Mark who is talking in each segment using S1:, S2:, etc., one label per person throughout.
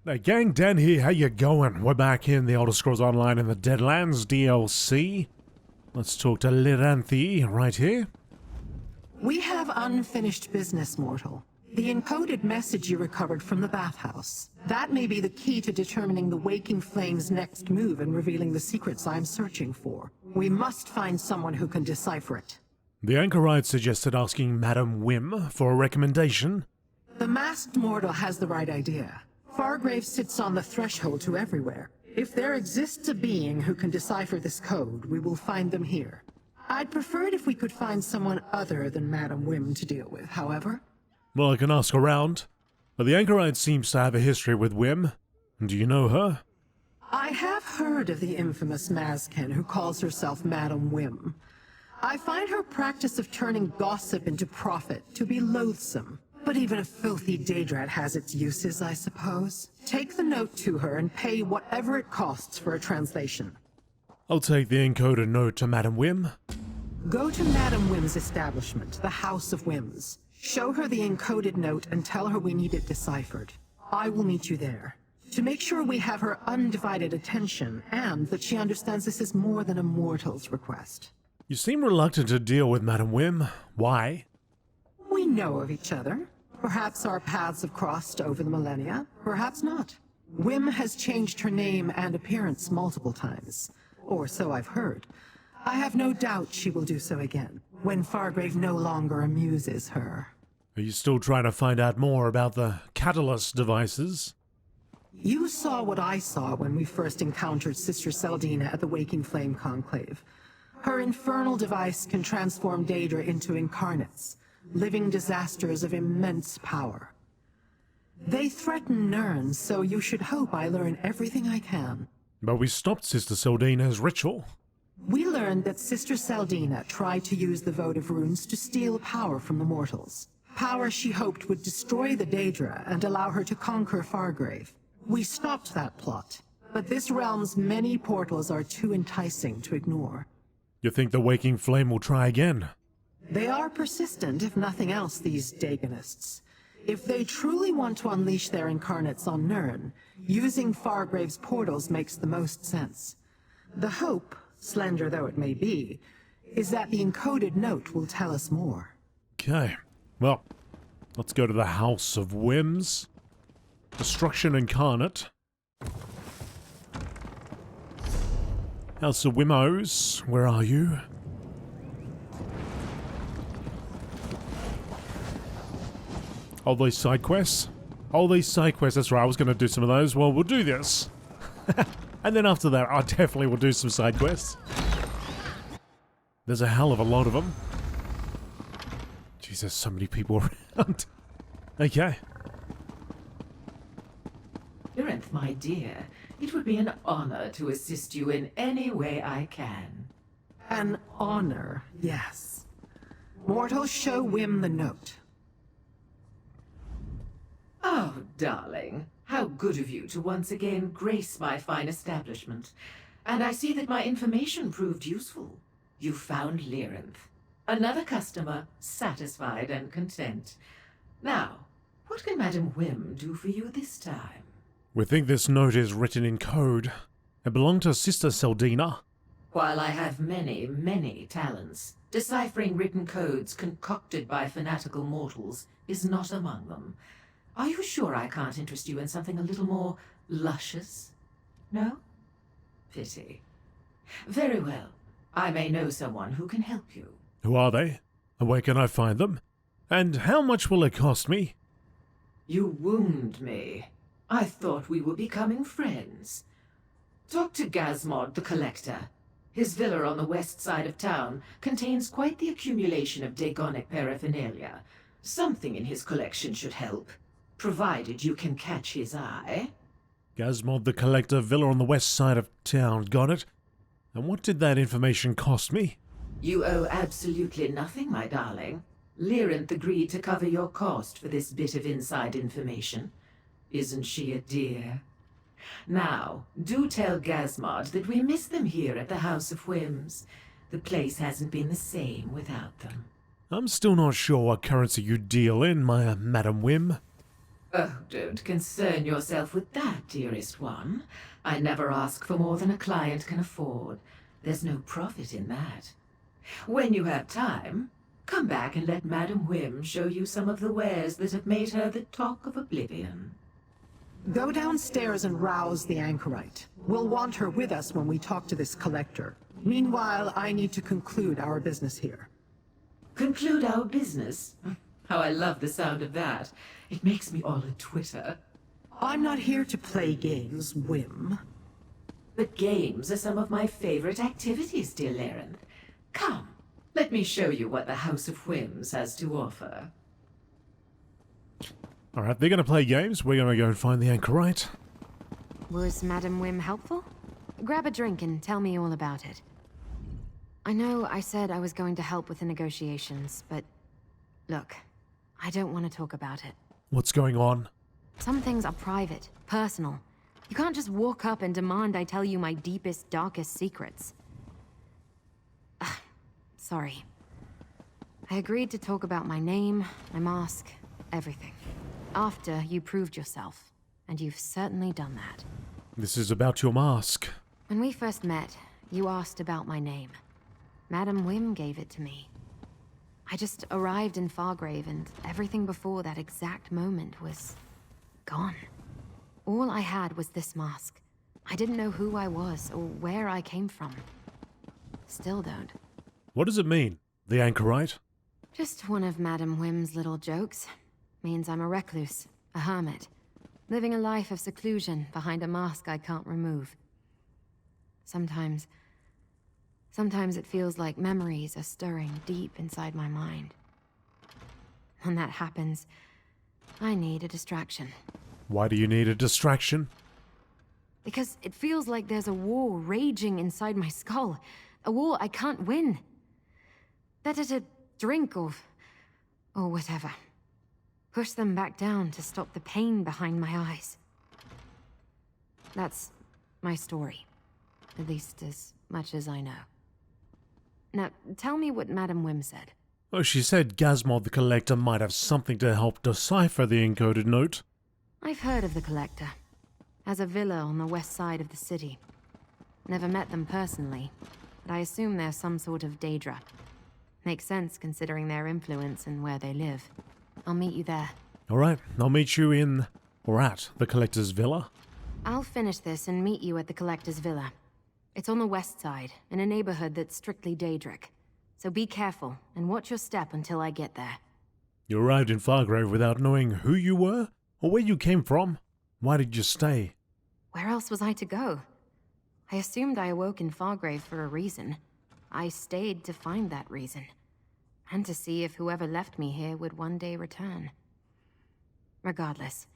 S1: Hey gang, Dan here, how you going? We're back in the Elder Scrolls Online in the Deadlands DLC. Let's talk to Liranthi right here.
S2: We have unfinished business, mortal. The encoded message you recovered from the bathhouse. That may be the key to determining the Waking Flame's next move and revealing the secrets I'm searching for. We must find someone who can decipher it.
S1: The Anchorite suggested asking Madam Whim for a recommendation.
S2: The masked mortal has the right idea. Fargrave sits on the threshold to everywhere. If there exists a being who can decipher this code, we will find them here. I'd prefer it if we could find someone other than Madam Whim to deal with, however.
S1: Well, I can ask around, but the Anchorite seems to have a history with Whim. Do you know her?
S2: I have heard of the infamous Mazken who calls herself Madam Whim. I find her practice of turning gossip into profit to be loathsome. But even a filthy Daedrat has its uses, I suppose. Take the note to her and pay whatever it costs for a translation.
S1: I'll take the encoded note to Madam Whim.
S2: Go to Madam Whim's establishment, the House of Whims. Show her the encoded note and tell her we need it deciphered. I will meet you there. To make sure we have her undivided attention, and that she understands this is more than a mortal's request.
S1: You seem reluctant to deal with Madam Whim. Why?
S2: We know of each other. Perhaps our paths have crossed over the millennia, perhaps not. Whim has changed her name and appearance multiple times, or so I've heard. I have no doubt she will do so again, when Fargrave no longer amuses her.
S1: Are you still trying to find out more about the catalyst devices?
S2: You saw what I saw when we first encountered Sister Celdina at the Waking Flame Conclave. Her infernal device can transform Daedra into Incarnates, living disasters of immense power. They threaten Nirn, so you should hope I learn everything I can.
S1: But we stopped Sister Celdina's ritual.
S2: We learned that Sister Celdina tried to use the votive runes to steal power from the mortals. Power she hoped would destroy the Daedra and allow her to conquer Fargrave. We stopped that plot, but this realm's many portals are too enticing to ignore.
S1: You think the Waking Flame will try again?
S2: They are persistent, if nothing else, these Dagonists. If they truly want to unleash their incarnates on Nirn, using Fargrave's portals makes the most sense. The hope, slender though it may be, is that the encoded note will tell us more.
S1: Okay, well, let's go to the House of Whims. Destruction Incarnate. House of Whimos, where are you? All these side quests? All these side quests, that's right, I was going to do some of those. Well, we'll do this. And then after that, I definitely will do some side quests. There's a hell of a lot of them. Jesus, so many people around. Okay.
S3: Liranth, my dear, it would be an honor to assist you in any way I can.
S2: An honor, yes. Mortals, show Whim the note.
S3: Oh, darling, how good of you to once again grace my fine establishment. And I see that my information proved useful. You found Liranth. Another customer, satisfied and content. Now, what can Madam Whim do for you this time?
S1: We think this note is written in code. It belonged to Sister Celdina.
S3: While I have many, many talents, deciphering written codes concocted by fanatical mortals is not among them. Are you sure I can't interest you in something a little more luscious? No? Pity. Very well. I may know someone who can help you.
S1: Who are they? And where can I find them? And how much will it cost me?
S3: You wound me. I thought we were becoming friends. Talk to Gazmod the Collector. His villa on the west side of town contains quite the accumulation of Dagonic paraphernalia. Something in his collection should help. Provided you can catch his eye.
S1: Gazmod the Collector, villa on the west side of town, got it. And what did that information cost me?
S3: You owe absolutely nothing, my darling. Liranth agreed to cover your cost for this bit of inside information. Isn't she a dear? Now, do tell Gazmod that we miss them here at the House of Whims. The place hasn't been the same without them.
S1: I'm still not sure what currency you deal in, my Madam Whim.
S3: Oh, don't concern yourself with that, dearest one. I never ask for more than a client can afford. There's no profit in that. When you have time, come back and let Madam Whim show you some of the wares that have made her the talk of Oblivion.
S2: Go downstairs and rouse the anchorite. We'll want her with us when we talk to this collector. Meanwhile, I need to conclude our business here.
S3: Conclude our business? How I love the sound of that. It makes me all a twitter.
S2: I'm not here to play games, Whim.
S3: But games are some of my favorite activities, dear Nirn. Come, let me show you what the House of Whims has to offer.
S1: Alright, they're going to play games. We're going to go and find the anchorite.
S4: Was Madam Whim helpful? Grab a drink and tell me all about it. I know I said I was going to help with the negotiations, but look, I don't want to talk about it.
S1: What's going on?
S4: Some things are private, personal. You can't just walk up and demand I tell you my deepest, darkest secrets. Sorry. I agreed to talk about my name, my mask, everything. After you proved yourself, and you've certainly done that.
S1: This is about your mask.
S4: When we first met, you asked about my name. Madam Whim gave it to me. I just arrived in Fargrave, and everything before that exact moment was gone. All I had was this mask. I didn't know who I was or where I came from. Still don't.
S1: What does it mean? The anchorite?
S4: Just one of Madam Whim's little jokes. Means I'm a recluse, a hermit, living a life of seclusion behind a mask I can't remove. Sometimes it feels like memories are stirring deep inside my mind. When that happens, I need a distraction.
S1: Why do you need a distraction?
S4: Because it feels like there's a war raging inside my skull. A war I can't win. Better to drink or whatever. Push them back down to stop the pain behind my eyes. That's my story. At least as much as I know. Now, tell me what Madam Whim said.
S1: Oh, she said Gazmod the Collector might have something to help decipher the encoded note.
S4: I've heard of the Collector. Has a villa on the west side of the city. Never met them personally, but I assume they're some sort of Daedra. Makes sense considering their influence and where they live. I'll meet you there.
S1: Alright, I'll meet you in, or at, the Collector's villa.
S4: I'll finish this and meet you at the Collector's villa. It's on the west side, in a neighborhood that's strictly Daedric. So be careful, and watch your step until I get there.
S1: You arrived in Fargrave without knowing who you were, or where you came from? Why did you stay?
S4: Where else was I to go? I assumed I awoke in Fargrave for a reason. I stayed to find that reason. And to see if whoever left me here would one day return. Regardless,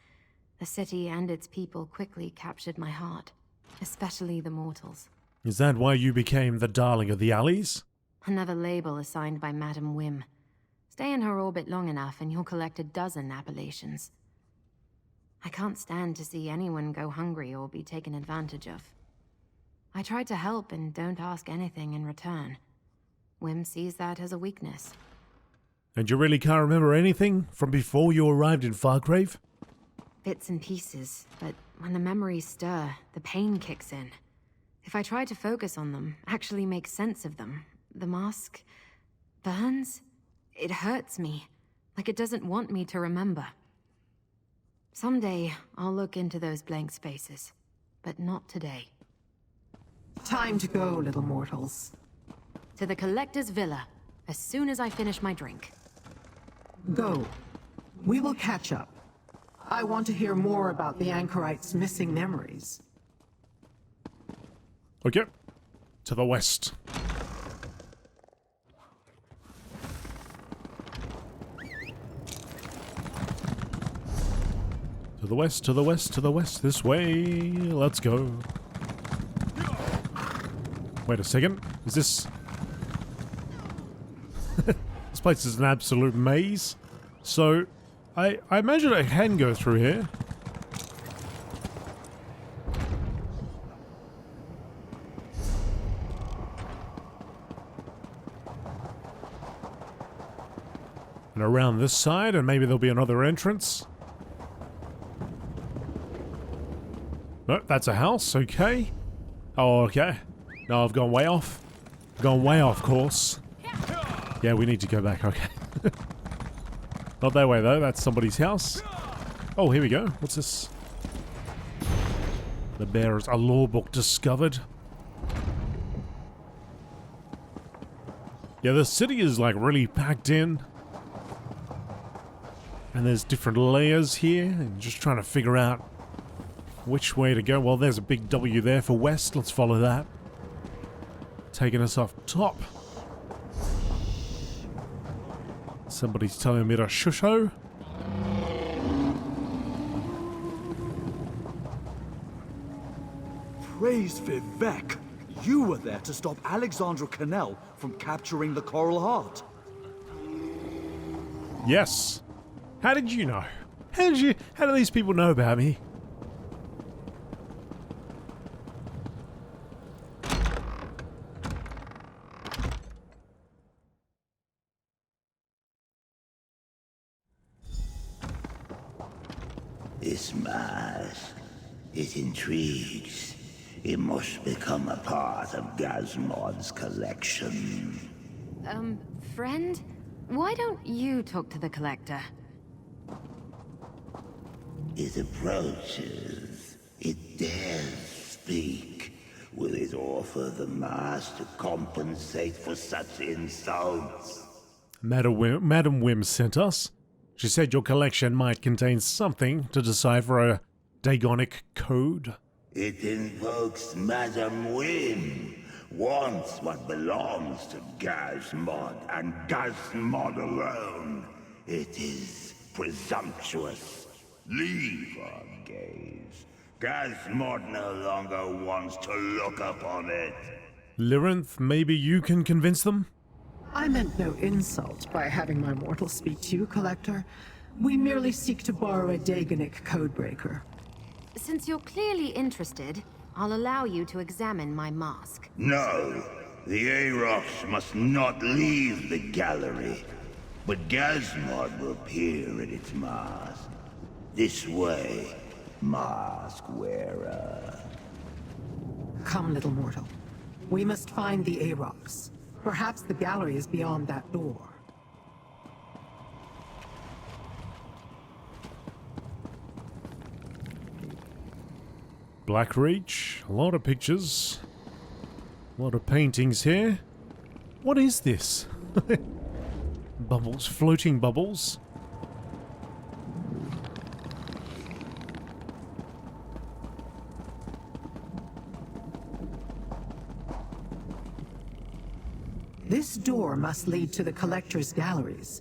S4: the city and its people quickly captured my heart. Especially the mortals.
S1: Is that why you became the darling of the alleys?
S4: Another label assigned by Madam Whim. Stay in her orbit long enough and you'll collect a dozen appellations. I can't stand to see anyone go hungry or be taken advantage of. I try to help and don't ask anything in return. Whim sees that as a weakness.
S1: And you really can't remember anything from before you arrived in Fargrave?
S4: Bits and pieces, but when the memories stir, the pain kicks in. If I try to focus on them, actually make sense of them, the mask burns. It hurts me, like it doesn't want me to remember. Someday, I'll look into those blank spaces, but not today.
S2: Time to go, little mortals.
S4: To the Collector's villa, as soon as I finish my drink.
S2: Go. We will catch up. I want to hear more about the anchorite's missing memories.
S1: Okay. To the west. To the west, to the west, to the west. This way. Let's go. Wait a second. Is this... This place is an absolute maze. So, I imagine I can go through here. And around this side, and maybe there'll be another entrance. No, that's a house, okay. Oh, okay. No, I've gone way off. Gone way off course. Yeah, we need to go back, okay. Not that way though, that's somebody's house. Oh, here we go. What's this? The bearers, a law book discovered. Yeah, the city is like really packed in. And there's different layers here, and just trying to figure out which way to go. Well, there's a big W there for west. Let's follow that. Taking us off top. Somebody's telling me to shusho.
S5: Praise Vivek! You were there to stop Alexandra Cannell from capturing the Coral Heart.
S1: Yes. How did you know? How do these people know about me?
S6: This mask, it intrigues. It must become a part of Gazmod's collection.
S4: Friend? Why don't you talk to the Collector?
S6: It approaches. It dares speak. Will it offer the mask to compensate for such insults?
S1: Madam Wim sent us. She said your collection might contain something to decipher a Dagonic code.
S6: It invokes Madam Wim. Wants what belongs to Gazmod and Gazmod alone. It is presumptuous. Leave our gaze. Gazmod no longer wants to look upon it.
S1: Lyrinth, maybe you can convince them?
S2: I meant no insult by having my mortal speak to you, Collector. We merely seek to borrow a Dagonic codebreaker.
S4: Since you're clearly interested, I'll allow you to examine my mask.
S6: No, the Arox must not leave the gallery. But Gazmod will peer at its mask. This way, mask wearer.
S2: Come, little mortal. We must find the Arox. Perhaps the gallery is beyond that door.
S1: Black Reach, a lot of pictures, a lot of paintings here. What is this? Bubbles, floating bubbles.
S2: This door must lead to the Collector's galleries.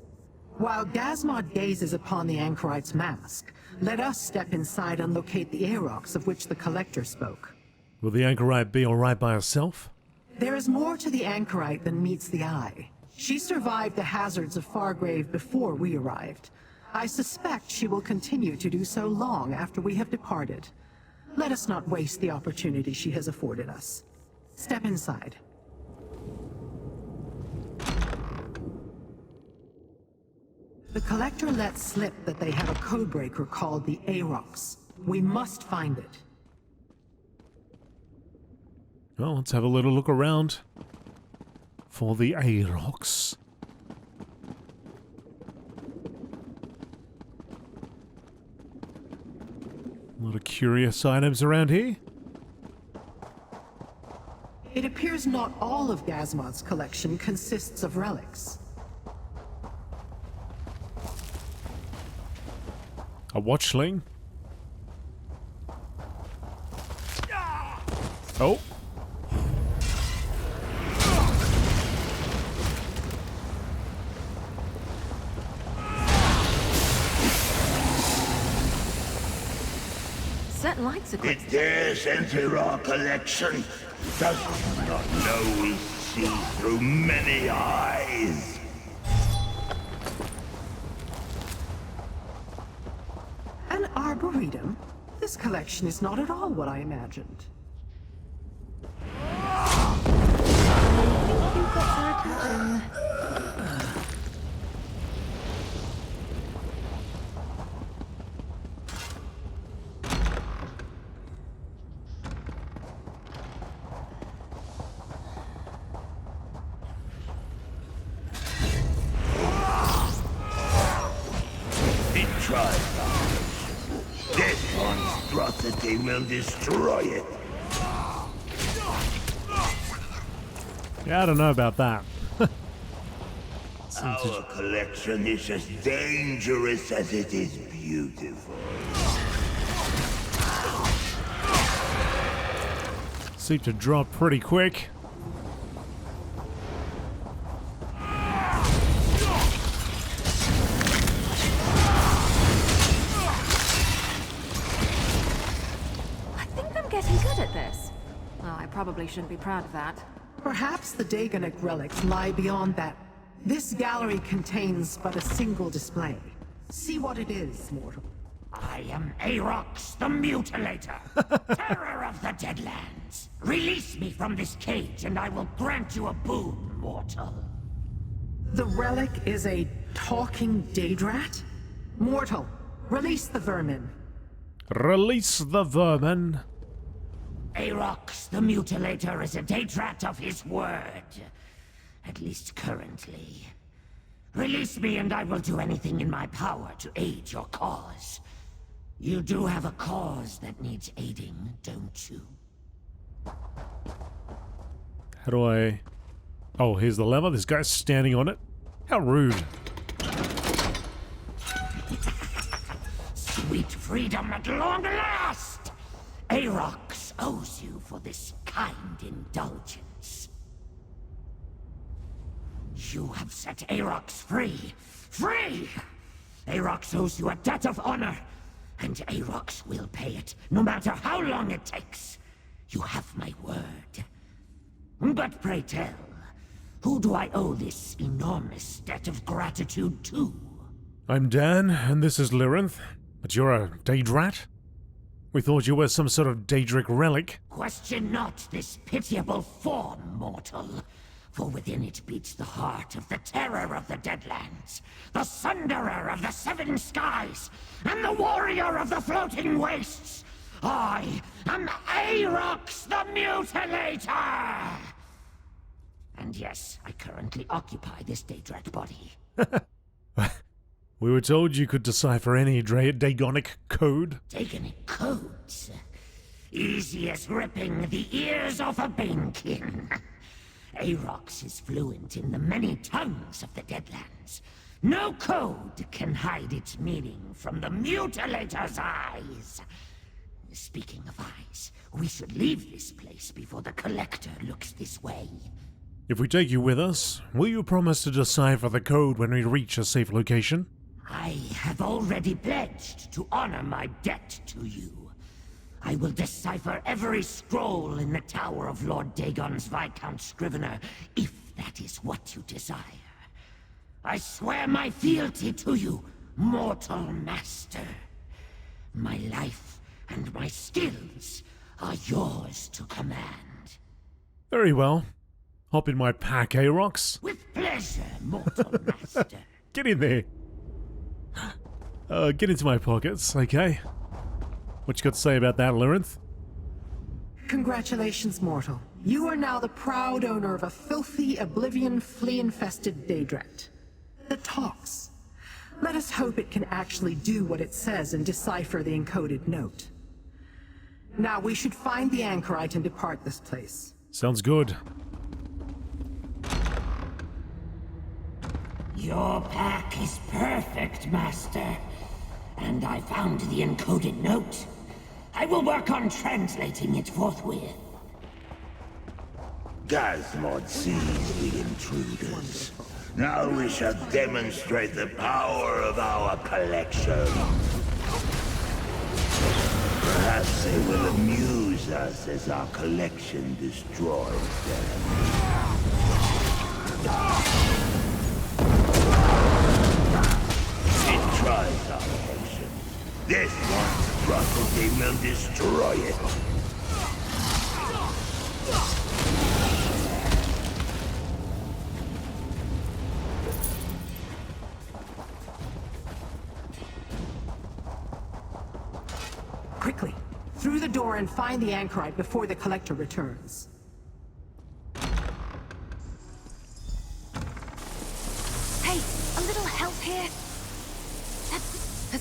S2: While Gazmod gazes upon the Anchorite's mask, let us step inside and locate the Arox of which the Collector spoke.
S1: Will the Anchorite be alright by herself?
S2: There is more to the Anchorite than meets the eye. She survived the hazards of Fargrave before we arrived. I suspect she will continue to do so long after we have departed. Let us not waste the opportunity she has afforded us. Step inside. The Collector let slip that they have a codebreaker called the Arox. We must find it.
S1: Well, let's have a little look around for the Arox. A lot of curious items around here.
S2: It appears not all of Gazmod's collection consists of relics.
S1: A watchling. Oh.
S4: Certain likes a quick.
S6: It dares enter our collection. Does not know we see through many eyes.
S2: An arboretum? This collection is not at all what I imagined.
S6: that they will destroy it.
S1: Yeah, I don't know about that.
S6: Our collection is as dangerous as it is beautiful.
S1: Seem to drop pretty quick.
S7: I think I'm getting good at this. Well, I probably shouldn't be proud of that.
S2: Perhaps the Dagonic relics lie beyond that. This gallery contains but a single display. See what it is, mortal.
S8: I am Arox the Mutilator, terror of the Deadlands. Release me from this cage and I will grant you a boon, mortal.
S2: The relic is a talking Daedrat? Mortal, release the vermin.
S1: Release the vermin.
S8: Arox the Mutilator is a Daedrat of his word. At least currently. Release me and I will do anything in my power to aid your cause. You do have a cause that needs aiding, don't you?
S1: How do I... Oh, here's the lever. This guy's standing on it. How rude.
S8: Sweet freedom at long last! Arox owes you for this kind indulgence. You have set Arox free. Free! Arox owes you a debt of honor, and Arox will pay it, no matter how long it takes. You have my word. But pray tell, who do I owe this enormous debt of gratitude to?
S1: I'm Dan, and this is Lyrinth. But you're a Daedrat? We thought you were some sort of Daedric relic.
S8: Question not this pitiable form, mortal. For within it beats the heart of the terror of the Deadlands, the sunderer of the seven skies, and the warrior of the floating wastes. I am Arox the Mutilator! And yes, I currently occupy this Daedrat body.
S1: We were told you could decipher any Dagonic code.
S8: Dagonic codes? Easy as ripping the ears off a banekin. Arox is fluent in the many tongues of the Deadlands. No code can hide its meaning from the Mutilator's eyes. Speaking of eyes, we should leave this place before the Collector looks this way.
S1: If we take you with us, will you promise to decipher the code when we reach a safe location?
S8: I have already pledged to honor my debt to you. I will decipher every scroll in the Tower of Lord Dagon's Viscount Scrivener, if that is what you desire. I swear my fealty to you, mortal master. My life and my skills are yours to command.
S1: Very well. Hop in my pack, Arox.
S8: With pleasure, mortal master.
S1: Get in there. Get into my pockets, okay? What you got to say about that, Lyrinth?
S2: Congratulations, mortal. You are now the proud owner of a filthy, Oblivion, flea-infested Daedrat. That talks. Let us hope it can actually do what it says and decipher the encoded note. Now we should find the anchorite and depart this place.
S1: Sounds good.
S8: Your pack is perfect, master. And I found the encoded note. I will work on translating it forthwith.
S6: Gazmod sees the intruders. Now we shall demonstrate the power of our collection. Perhaps they will amuse us as our collection destroys them. It tries our patience. This one's atrocity will destroy it.
S2: Quickly, through the door and find the anchorite before the Collector returns.
S7: Hey, a little help here?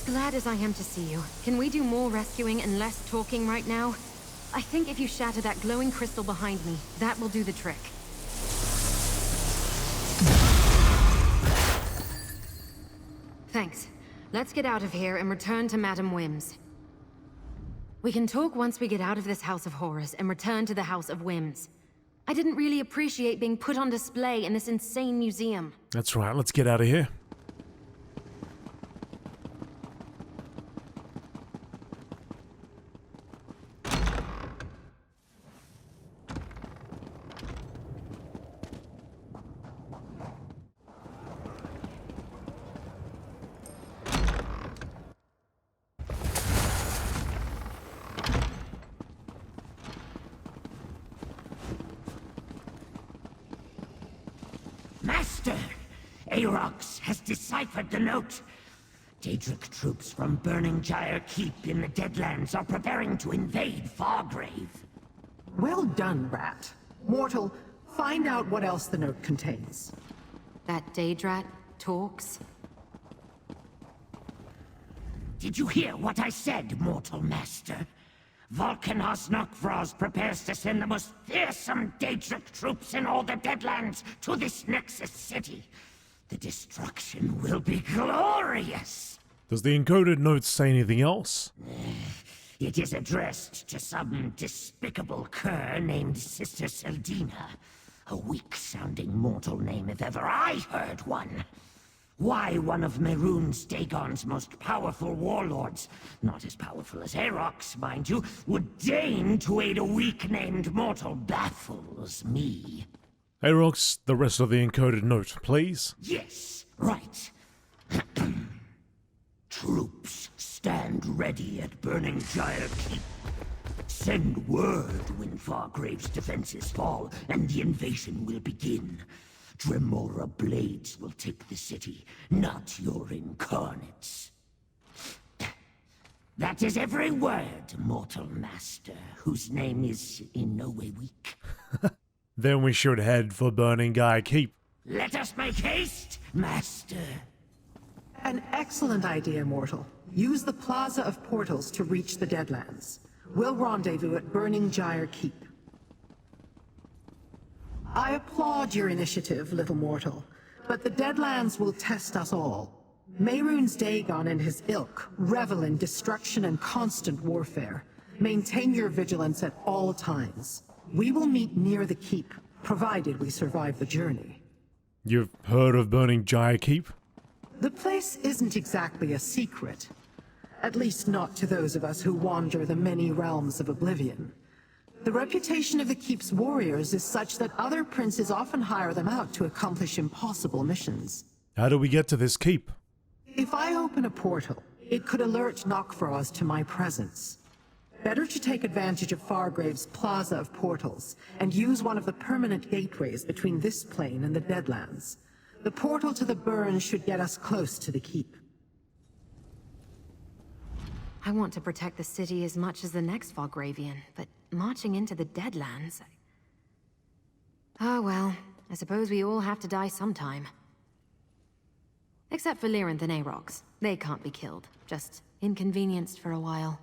S4: Glad as I am to see you. Can we do more rescuing and less talking right now? I think if you shatter that glowing crystal behind me, that will do the trick. Thanks. Let's get out of here and return to Madam Whims. We can talk once we get out of this House of Horrors and return to the House of Whims. I didn't really appreciate being put on display in this insane museum.
S1: That's right, let's get out of here.
S8: Master! Arox has deciphered the note. Daedric troops from Burning Gyre Keep in the Deadlands are preparing to invade Fargrave.
S2: Well done, Rat. Mortal, find out what else the note contains.
S4: That Daedrat talks?
S8: Did you hear what I said, Mortal Master? Valkynaz Nokvroz prepares to send the most fearsome Daedric troops in all the Deadlands to this Nexus city. The destruction will be glorious!
S1: Does the encoded note say anything else?
S8: It is addressed to some despicable cur named Sister Celdina. A weak-sounding mortal name if ever I heard one. Why one of Mehrunes Dagon's most powerful warlords, not as powerful as Arox, mind you, would deign to aid a weak-named mortal baffles me.
S1: Arox, the rest of the encoded note, please.
S8: Yes, right. Troops, stand ready at Burning Gyre Keep. Send word when Fargrave's defenses fall, and the invasion will begin. Dremora blades will take the city, not your Incarnates. That is every word, Mortal Master, whose name is in no way weak.
S1: Then we should head for Burning Gyre Keep.
S8: Let us make haste, Master.
S2: An excellent idea, Mortal. Use the Plaza of Portals to reach the Deadlands. We'll rendezvous at Burning Gyre Keep. I applaud your initiative, little mortal, but the Deadlands will test us all. Mehrunes Dagon and his ilk revel in destruction and constant warfare. Maintain your vigilance at all times. We will meet near the keep, provided we survive the journey.
S1: You've heard of Burning Gyre Keep?
S2: The place isn't exactly a secret. At least not to those of us who wander the many realms of Oblivion. The reputation of the Keep's warriors is such that other princes often hire them out to accomplish impossible missions.
S1: How do we get to this keep?
S2: If I open a portal, it could alert Nokvroz to my presence. Better to take advantage of Fargrave's Plaza of Portals, and use one of the permanent gateways between this plane and the Deadlands. The portal to the burn should get us close to the Keep.
S4: I want to protect the city as much as the next Fargravian, but marching into the Deadlands... Oh well, I suppose we all have to die sometime. Except for Lyrinth and Arox. They can't be killed, just inconvenienced for a while.